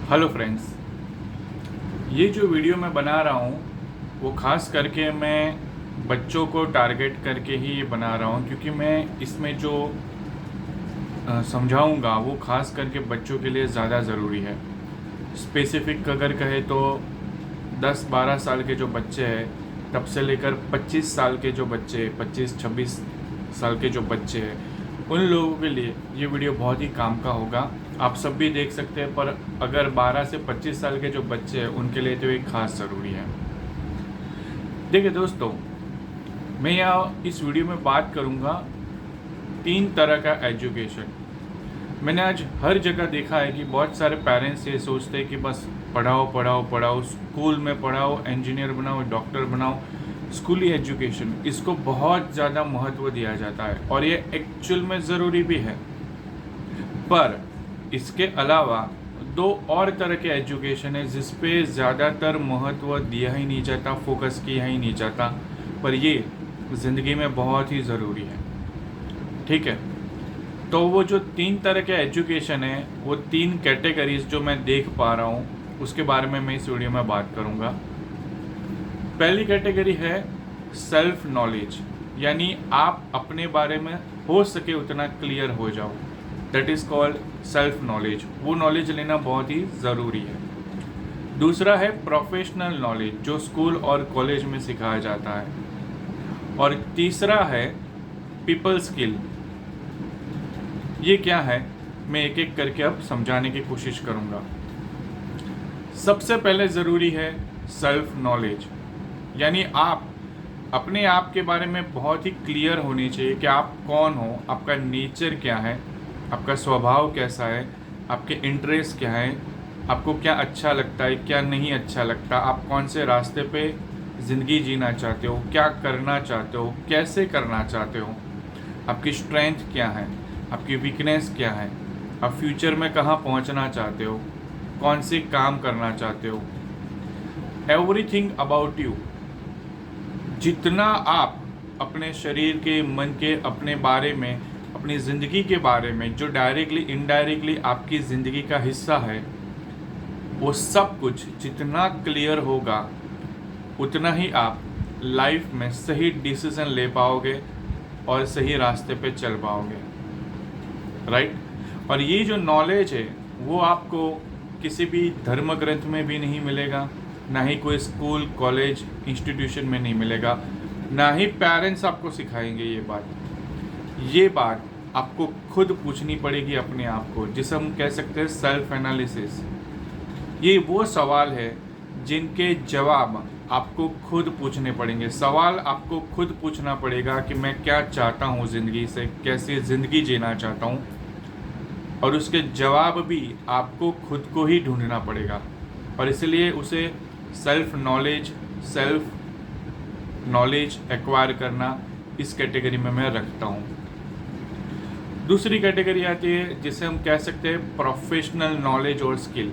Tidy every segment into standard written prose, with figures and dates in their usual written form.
Hello friends, ये जो video मैं बना रहा हूँ वो ख़ास करके मैं बच्चों को टारगेट करके ही ये बना रहा हूँ, क्योंकि मैं इसमें जो समझाऊँगा वो ख़ास करके बच्चों के लिए ज़्यादा ज़रूरी है। स्पेसिफ़िक अगर कहे तो 10-12 साल के जो बच्चे हैं तब से लेकर 25 साल के जो बच्चे 25-26 साल के जो बच्चे हैं उन लोगों के लिए ये वीडियो बहुत ही काम का होगा। आप सब भी देख सकते हैं, पर अगर 12 से 25 साल के जो बच्चे हैं उनके लिए तो ये खास ज़रूरी है। देखिए दोस्तों, मैं यहाँ इस वीडियो में बात करूँगा 3 तरह का एजुकेशन। मैंने आज हर जगह देखा है कि बहुत सारे पेरेंट्स ये सोचते हैं कि बस पढ़ाओ पढ़ाओ पढ़ाओ, स्कूल में पढ़ाओ, इंजीनियर बनाओ, डॉक्टर बनाओ। स्कूली एजुकेशन, इसको बहुत ज़्यादा महत्व दिया जाता है और ये एक्चुअल में ज़रूरी भी है। पर इसके अलावा 2 और तरह के एजुकेशन है जिस पे ज़्यादातर महत्व दिया ही नहीं जाता, फोकस किया ही नहीं जाता, पर ये ज़िंदगी में बहुत ही ज़रूरी है। ठीक है, तो वो जो 3 तरह के एजुकेशन है, वो 3 कैटेगरीज जो मैं देख पा रहा हूँ उसके बारे में मैं इस वीडियो में बात करूँगा। पहली कैटेगरी है सेल्फ नॉलेज, यानी आप अपने बारे में हो सके उतना क्लियर हो जाओ। That is called self knowledge. वो नॉलेज लेना बहुत ही ज़रूरी है। दूसरा है प्रोफेशनल नॉलेज, जो स्कूल और कॉलेज में सिखाया जाता है। और तीसरा है पीपल स्किल। ये क्या है, मैं एक एक करके अब समझाने की कोशिश करूँगा। सबसे पहले ज़रूरी है सेल्फ नॉलेज, यानी आप अपने आप के बारे में बहुत ही क्लियर होनी चाहिए कि आप कौन हो, आपका नेचर क्या है, आपका स्वभाव कैसा है, आपके इंटरेस्ट क्या है, आपको क्या अच्छा लगता है, क्या नहीं अच्छा लगता, आप कौन से रास्ते पे ज़िंदगी जीना चाहते हो, क्या करना चाहते हो, कैसे करना चाहते हो, आपकी स्ट्रेंथ क्या है, आपकी वीकनेस क्या है, आप फ्यूचर में कहाँ पहुंचना चाहते हो, कौन से काम करना चाहते हो। एवरीथिंग अबाउट यू, जितना आप अपने शरीर के, मन के, अपने बारे में, अपनी ज़िंदगी के बारे में, जो डायरेक्टली इनडायरेक्टली आपकी ज़िंदगी का हिस्सा है, वो सब कुछ जितना क्लियर होगा उतना ही आप लाइफ में सही डिसीजन ले पाओगे और सही रास्ते पे चल पाओगे। राइट। और ये जो नॉलेज है वो आपको किसी भी धर्म ग्रंथ में भी नहीं मिलेगा, ना ही कोई स्कूल कॉलेज इंस्टीट्यूशन में नहीं मिलेगा, ना ही पेरेंट्स आपको सिखाएंगे। ये बात आपको खुद पूछनी पड़ेगी अपने आप को, जिसे हम कह सकते हैं सेल्फ एनालिसिस। ये वो सवाल है जिनके जवाब आपको खुद पूछने पड़ेंगे। सवाल आपको खुद पूछना पड़ेगा कि मैं क्या चाहता हूँ ज़िंदगी से, कैसे ज़िंदगी जीना चाहता हूँ, और उसके जवाब भी आपको खुद को ही ढूंढना पड़ेगा। और इसलिए उसे सेल्फ नॉलेज एक्वायर करना इस कैटेगरी में मैं रखता हूँ। दूसरी कैटेगरी आती है जिसे हम कह सकते हैं प्रोफेशनल नॉलेज और स्किल।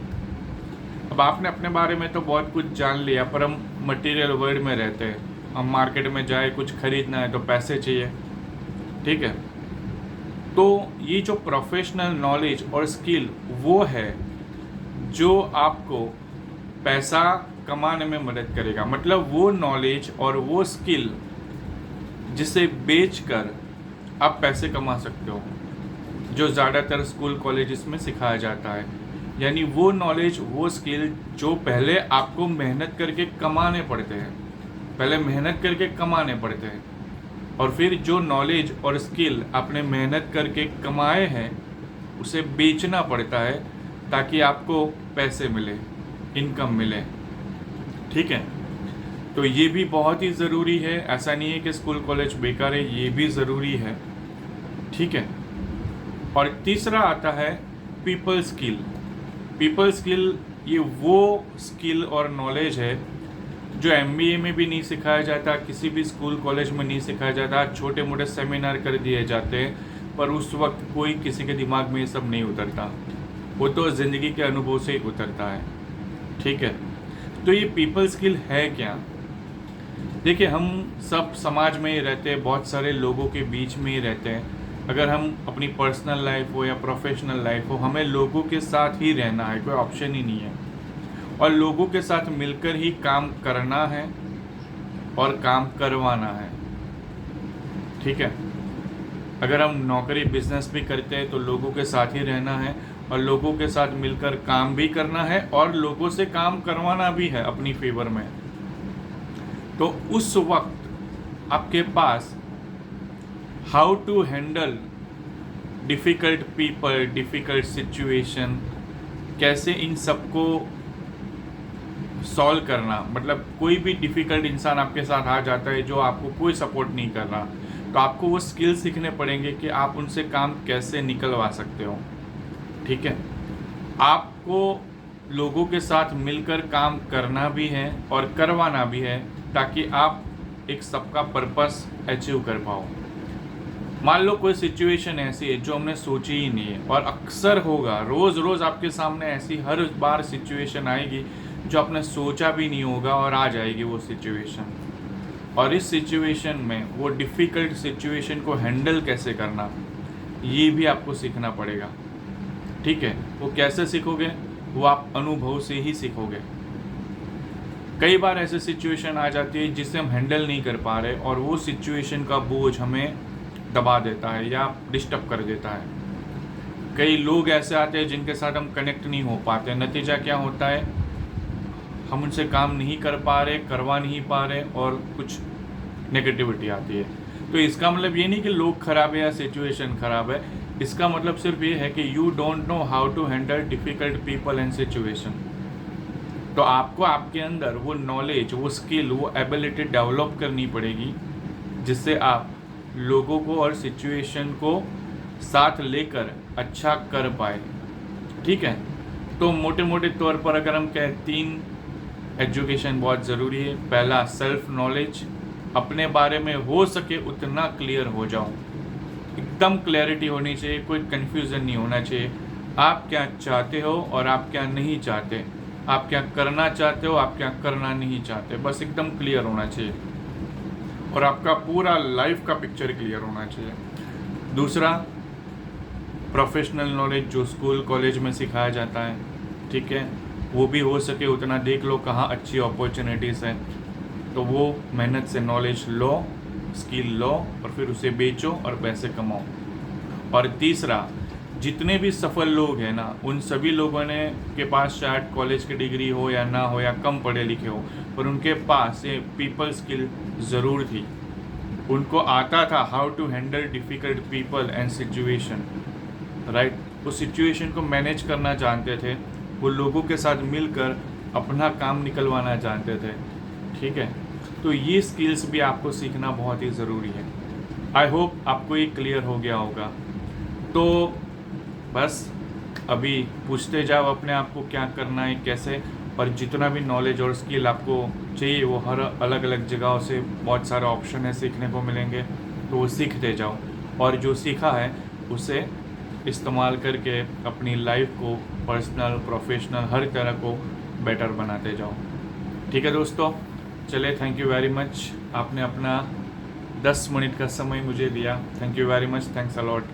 अब आपने अपने बारे में तो बहुत कुछ जान लिया, पर हम मटेरियल वर्ल्ड में रहते हैं। हम मार्केट में जाए, कुछ खरीदना है तो पैसे चाहिए। ठीक है, तो ये जो प्रोफेशनल नॉलेज और स्किल वो है जो आपको पैसा कमाने में मदद करेगा। मतलब वो नॉलेज और वो स्किल जिसे बेचकर आप पैसे कमा सकते हो, जो ज़्यादातर स्कूल कॉलेजेस में सिखाया जाता है। यानी वो नॉलेज, वो स्किल जो पहले आपको मेहनत करके कमाने पड़ते हैं, और फिर जो नॉलेज और स्किल आपने मेहनत करके कमाए हैं उसे बेचना पड़ता है ताकि आपको पैसे मिले, इनकम मिले। ठीक है, तो ये भी बहुत ही ज़रूरी है। ऐसा नहीं है कि स्कूल कॉलेज बेकार है, ये भी ज़रूरी है। ठीक है, और तीसरा आता है पीपल स्किल। ये वो स्किल और नॉलेज है जो MBA में भी नहीं सिखाया जाता, किसी भी स्कूल कॉलेज में नहीं सिखाया जाता। छोटे मोटे सेमिनार कर दिए जाते हैं, पर उस वक्त कोई किसी के दिमाग में ये सब नहीं उतरता, वो तो ज़िंदगी के अनुभव से ही उतरता है। ठीक है, तो ये पीपल स्किल है क्या? देखिए, हम सब समाज में ही रहते हैं, बहुत सारे लोगों के बीच में ही रहते हैं, अगर हम अपनी पर्सनल लाइफ हो या प्रोफेशनल लाइफ हो, हमें लोगों के साथ ही रहना है, कोई ऑप्शन ही नहीं है। और लोगों के साथ मिलकर ही काम करना है और काम करवाना है, ठीक है। अगर हम नौकरी बिजनेस भी करते हैं तो लोगों के साथ ही रहना है और लोगों के साथ मिलकर काम भी करना है और लोगों से काम करवाना भी है अपनी फेवर में। तो उस वक्त आपके पास how to handle difficult people, difficult situation, कैसे इन सबको सॉल्व करना, मतलब कोई भी डिफ़िकल्ट इंसान आपके साथ आ जाता है जो आपको कोई सपोर्ट नहीं कर रहा, तो आपको वो स्किल सीखने पड़ेंगे कि आप उनसे काम कैसे निकलवा सकते हो, ठीक है। आपको लोगों के साथ मिलकर काम करना भी है और करवाना भी है ताकि आप एक सबका पर्पस अचीव कर पाओ। मान लो कोई सिचुएशन ऐसी है जो हमने सोची ही नहीं है, और अक्सर होगा, रोज़ रोज़ आपके सामने ऐसी हर बार सिचुएशन आएगी जो आपने सोचा भी नहीं होगा और आ जाएगी वो सिचुएशन। और इस सिचुएशन में वो डिफ़िकल्ट सिचुएशन को हैंडल कैसे करना, ये भी आपको सीखना पड़ेगा, ठीक है। वो कैसे सीखोगे, वो आप अनुभव से ही सीखोगे। कई बार ऐसे सिचुएशन आ जाती है जिसे हम हैंडल नहीं कर पा रहे और वो सिचुएशन का बोझ हमें दबा देता है या डिस्टर्ब कर देता है। कई लोग ऐसे आते हैं जिनके साथ हम कनेक्ट नहीं हो पाते, नतीजा क्या होता है, हम उनसे काम नहीं कर पा रहे, करवा नहीं पा रहे और कुछ नेगेटिविटी आती है। तो इसका मतलब ये नहीं कि लोग खराब है या सिचुएशन खराब है, इसका मतलब सिर्फ ये है कि you don't know how to handle difficult people and situation. तो आपको आपके अंदर वो नॉलेज, वो स्किल, वो एबिलिटी डेवलप करनी पड़ेगी जिससे आप लोगों को और सिचुएशन को साथ लेकर अच्छा कर पाए, ठीक है। तो मोटे मोटे तौर पर अगर हम कहें, 3 एजुकेशन बहुत ज़रूरी है। पहला, सेल्फ नॉलेज, अपने बारे में हो सके उतना क्लियर हो जाओ, एकदम क्लैरिटी होनी चाहिए, कोई कन्फ्यूज़न नहीं होना चाहिए। आप क्या चाहते हो और आप क्या नहीं चाहते, आप क्या करना चाहते हो, आप क्या करना नहीं चाहते, बस एकदम क्लियर होना चाहिए। और आपका पूरा लाइफ का पिक्चर क्लियर होना चाहिए। दूसरा, प्रोफेशनल नॉलेज जो स्कूल कॉलेज में सिखाया जाता है, ठीक है, वो भी हो सके उतना देख लो, कहाँ अच्छी अपॉर्चुनिटीज़ हैं, तो वो मेहनत से नॉलेज लो, स्किल लो और फिर उसे बेचो और पैसे कमाओ। और तीसरा, जितने भी सफल लोग हैं ना, उन सभी लोगों ने के पास शायद कॉलेज की डिग्री हो या ना हो या कम पढ़े लिखे हो, पर उनके पास ये पीपल स्किल ज़रूर थी। उनको आता था how to handle difficult people and situation, right. वो सिचुएशन को मैनेज करना जानते थे, वो लोगों के साथ मिलकर अपना काम निकलवाना जानते थे, ठीक है। तो ये स्किल्स भी आपको सीखना बहुत ही ज़रूरी है। आई होप आपको ये क्लियर हो गया होगा। तो बस अभी पूछते जाओ अपने आप को क्या करना है, कैसे, और जितना भी नॉलेज और स्किल आपको चाहिए वो हर अलग अलग जगहों से बहुत सारे ऑप्शन है सीखने को मिलेंगे, तो वो सीखते जाओ और जो सीखा है उसे इस्तेमाल करके अपनी लाइफ को, पर्सनल प्रोफेशनल हर तरह को बेटर बनाते जाओ, ठीक है दोस्तों। चले, थैंक यू वेरी मच, आपने अपना 10 मिनट का समय मुझे दिया, thank you very much, thanks a lot.